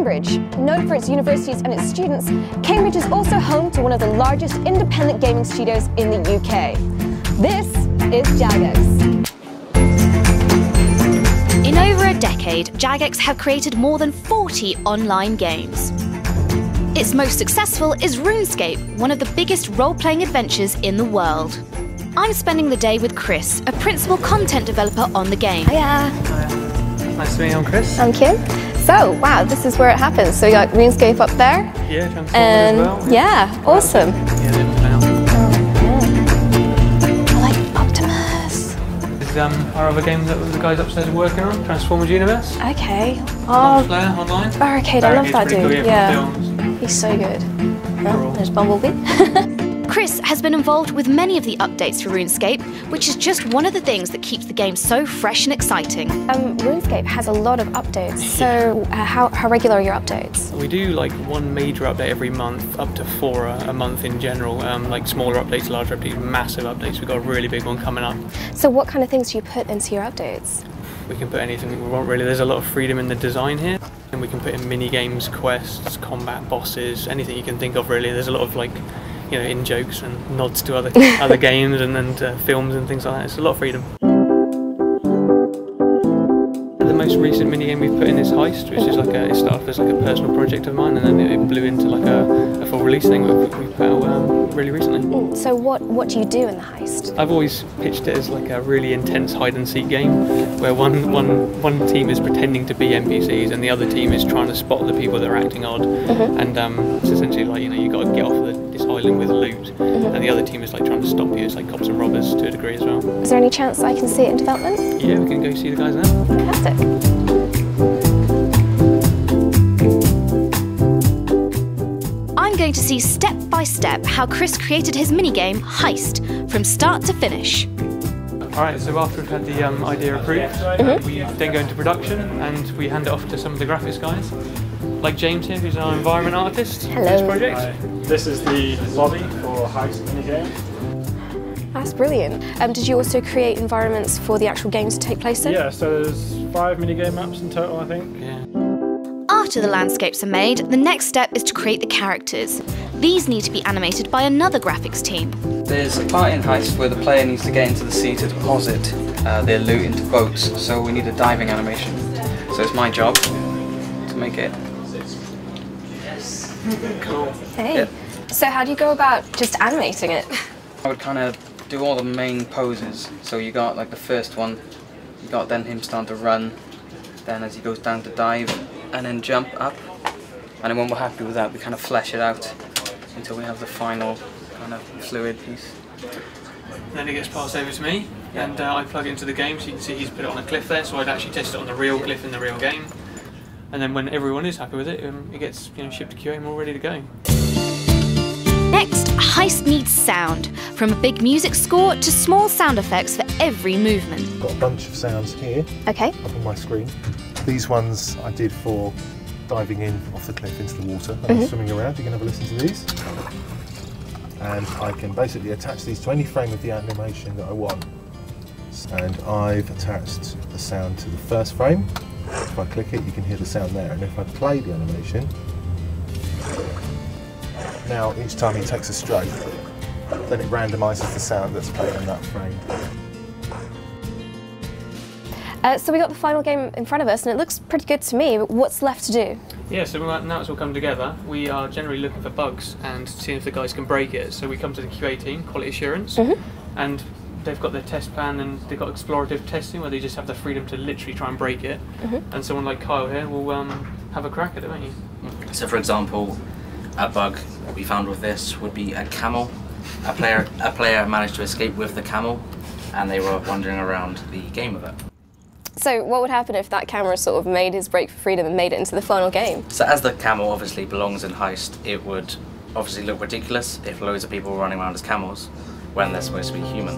Cambridge. Known for its universities and its students, Cambridge is also home to one of the largest independent gaming studios in the UK. This is Jagex. In over a decade, Jagex have created more than 40 online games. Its most successful is RuneScape, one of the biggest role-playing adventures in the world. I'm spending the day with Chris, a principal content developer on the game. Hiya. Nice to meet you, I'm Chris. I'm Kim. So, wow, this is where it happens. So you got RuneScape up there. Yeah, Transformers and as well. Yeah, awesome. Yeah, they're now. I like Optimus. This is our other game that the guys upstairs are working on, Transformers Universe. Okay. Multiplayer online. Barricade, I love that dude. Cool, yeah. He's so good. Oh, there's Bumblebee. Chris has been involved with many of the updates for RuneScape, which is just one of the things that keeps the game so fresh and exciting. RuneScape has a lot of updates, so how regular are your updates? We do like one major update every month, up to 4 a month in general, like smaller updates, larger updates, massive updates. We've got a really big one coming up. So what kind of things do you put into your updates? We can put anything we want really. There's a lot of freedom in the design here, and we can put in mini games, quests, combat bosses, anything you can think of really. There's a lot of like, you know, in jokes and nods to other games and films and things like that. It's a lot of freedom. The most recent minigame we've put in is Heist, which is like it started off as like a personal project of mine, and then it blew into like a full release thing we put out really recently. So what do you do in the Heist? I've always pitched it as like a really intense hide and seek game, where one team is pretending to be NPCs and the other team is trying to spot the people that are acting odd. And it's essentially like, you know, you got to get off this island with loot, and the other team is like trying to stop you. It's like cops and robbers to a degree as well. Is there any chance I can see it in development? Yeah, we can go see the guys now. Fantastic. I'm going to see step by step how Chris created his minigame Heist from start to finish. Alright, so after we've had the idea approved, we then go into production and we hand it off to some of the graphics guys. Like James here, who's our environment artist for this project. Hi. This is the lobby for Heist minigame. That's brilliant. Did you also create environments for the actual games to take place in? Yeah, so there's 5 minigame maps in total, I think. Yeah. After the landscapes are made, the next step is to create the characters. These need to be animated by another graphics team. There's a part in Heist where the player needs to get into the sea to deposit their loot into boats, so we need a diving animation. So it's my job to make it. Cool. Hey. Yep. So how do you go about just animating it? I would kind of do all the main poses. So you got like the first one, you got then him starting to run, then as he goes down to dive, and then jump up. And then when we're happy with that, we kind of flesh it out until we have the final kind of fluid piece. Then it gets passed over to me, and I plug it into the game, so you can see he's put it on a cliff there, so I'd actually test it on the real cliff in the real game. And then when everyone is happy with it, it gets shipped to QA and we're all ready to go. Next, Heist needs sound, from a big music score to small sound effects for every movement. I've got a bunch of sounds here Okay. up on my screen. These ones I did for diving in off the cliff into the water and swimming around. You can have a listen to these. And I can basically attach these to any frame of the animation that I want. And I've attached the sound to the first frame. If I click it, you can hear the sound there, and if I play the animation, now each time he takes a stroke, then it randomises the sound that's played in that frame. So we got the final game in front of us, and it looks pretty good to me, but what's left to do? Yeah, so now it's all come together. We are generally looking for bugs and seeing if the guys can break it. So we come to the QA team, quality assurance, and they've got their test plan and they've got explorative testing where they just have the freedom to literally try and break it. And someone like Kyle here will have a crack at it, won't you? So for example, a bug we found with this would be a camel. A player managed to escape with the camel and they were wandering around the game with it. So what would happen if that camera sort of made his break for freedom and made it into the final game? So as the camel obviously belongs in Heist, it would obviously look ridiculous if loads of people were running around as camels when they're supposed to be human.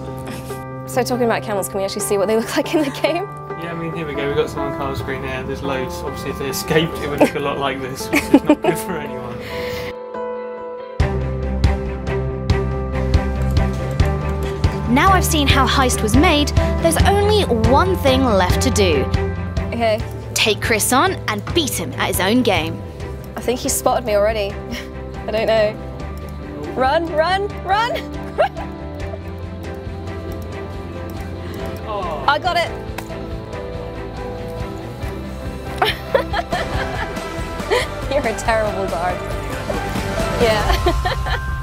So talking about camels, can we actually see what they look like in the game? Yeah, I mean, here we go. We've got some on Kyle's screen here. There's loads. Obviously, if they escaped, it would look a lot like this, which is not good for anyone. Now I've seen how Heist was made, there's only one thing left to do. Okay. Take Chris on and beat him at his own game. think he spotted me already. I don't know. Run, run, run! Oh. I got it! You're a terrible guard. Yeah.